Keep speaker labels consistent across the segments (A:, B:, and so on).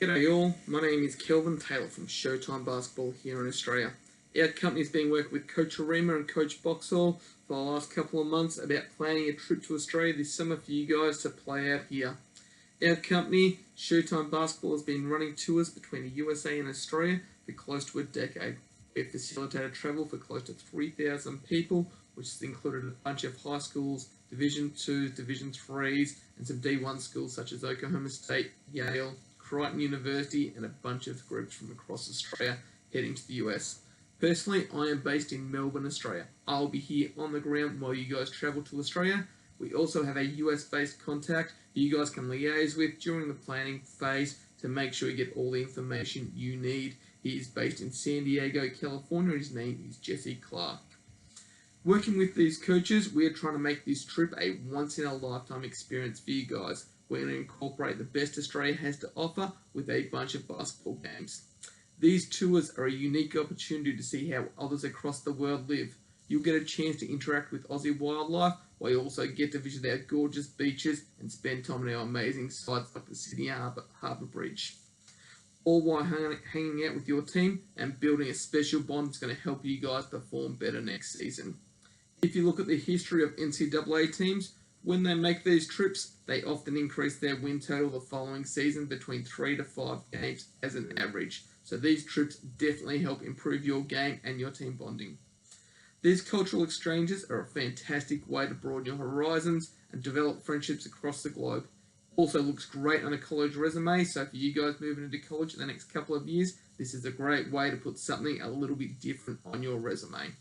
A: G'day all, my name is Kelvin Taylor from Showtime Basketball here in Australia. Our company has been working with Coach Arima and Coach Boxall for the last couple of months about planning a trip to Australia this summer for you guys to play out here. Our company, Showtime Basketball, has been running tours between the USA and Australia for close to a decade. We've facilitated travel for close to 3,000 people, which has included a bunch of high schools, Division 2s, Division 3s, and some D1 schools such as Oklahoma State, Yale, Crichton University, and a bunch of groups from across Australia heading to the US. Personally, I am based in Melbourne, Australia. I'll be here on the ground while you guys travel to Australia. We also have a US-based contact who you guys can liaise with during the planning phase to make sure you get all the information you need. He is based in San Diego, California. His name is Jesse Clark. Working with these coaches, we are trying to make this trip a once-in-a-lifetime experience for you guys. We're going to incorporate the best Australia has to offer with a bunch of basketball games. These tours are a unique opportunity to see how others across the world live. You'll get a chance to interact with Aussie wildlife, while you also get to visit our gorgeous beaches and spend time on our amazing sites like the Sydney Harbour Bridge. All while hanging out with your team and building a special bond that's going to help you guys perform better next season. If you look at the history of NCAA teams, when they make these trips, they often increase their win total the following season between 3 to 5 games as an average. So these trips definitely help improve your game and your team bonding. These cultural exchanges are a fantastic way to broaden your horizons and develop friendships across the globe. Also looks great on a college resume, so for you guys moving into college in the next couple of years, this is a great way to put something a little bit different on your resume.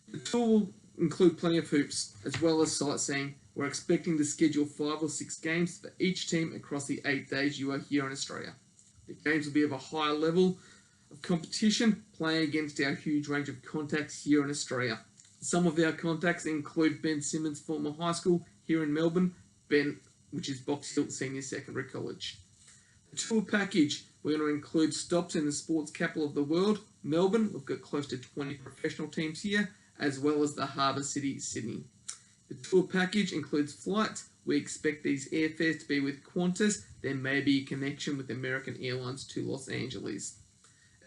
A: The tour will include plenty of hoops, as well as sightseeing. We're expecting to schedule 5 or 6 games for each team across the 8 days you are here in Australia. The games will be of a higher level of competition, playing against our huge range of contacts here in Australia. Some of our contacts include Ben Simmons' former high school here in Melbourne, which is Box Hill Senior Secondary College. The tour package, we're going to include stops in the sports capital of the world, Melbourne. We've got close to 20 professional teams here, as well as the harbour city, Sydney. The tour package includes flights. We expect these airfares to be with Qantas. There may be a connection with American Airlines to Los Angeles.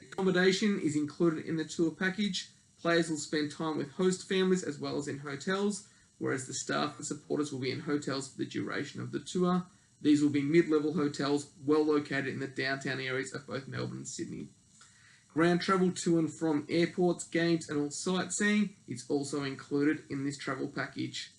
A: Accommodation is included in the tour package. Players will spend time with host families as well as in hotels, whereas the staff and supporters will be in hotels for the duration of the tour. These will be mid-level hotels well located in the downtown areas of both Melbourne and Sydney. Ground travel to and from airports, games and all sightseeing is also included in this travel package.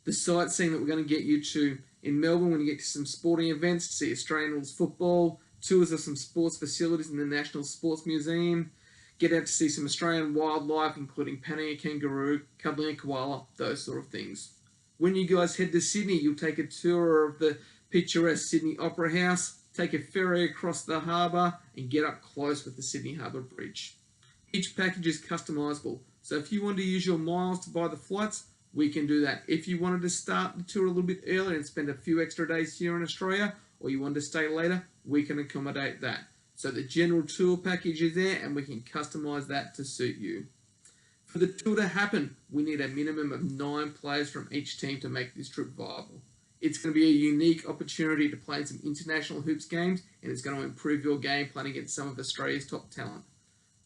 A: The sightseeing that we're going to get you to in Melbourne, when you get to some sporting events, to see Australian rules football, tours of some sports facilities in the National Sports Museum, get out to see some Australian wildlife, including panning a kangaroo, cuddling a koala, those sort of things. When you guys head to Sydney, you'll take a tour of the picturesque Sydney Opera House, take a ferry across the harbour, and get up close with the Sydney Harbour Bridge. Each package is customisable, so if you want to use your miles to buy the flights, we can do that. If you wanted to start the tour a little bit earlier and spend a few extra days here in Australia, or you wanted to stay later, we can accommodate that. So the general tour package is there, and we can customise that to suit you. For the tour to happen, we need a minimum of 9 players from each team to make this trip viable. It's going to be a unique opportunity to play in some international hoops games, and it's going to improve your game playing against some of Australia's top talent.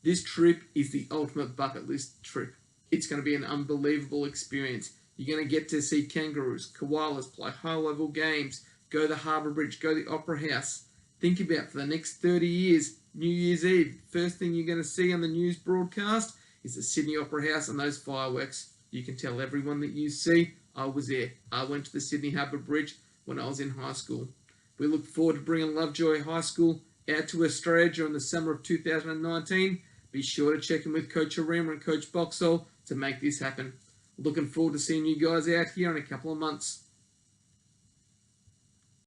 A: This trip is the ultimate bucket list trip. It's going to be an unbelievable experience. You're going to get to see kangaroos, koalas, play high-level games, go to the Harbour Bridge, go to the Opera House. Think about, for the next 30 years, New Year's Eve, first thing you're going to see on the news broadcast is the Sydney Opera House and those fireworks. You can tell everyone that you see, I was there. I went to the Sydney Harbour Bridge when I was in high school. We look forward to bringing Lovejoy High School out to Australia during the summer of 2019. Be sure to check in with Coach Arima and Coach Boxall to make this happen. Looking forward to seeing you guys out here in a couple of months.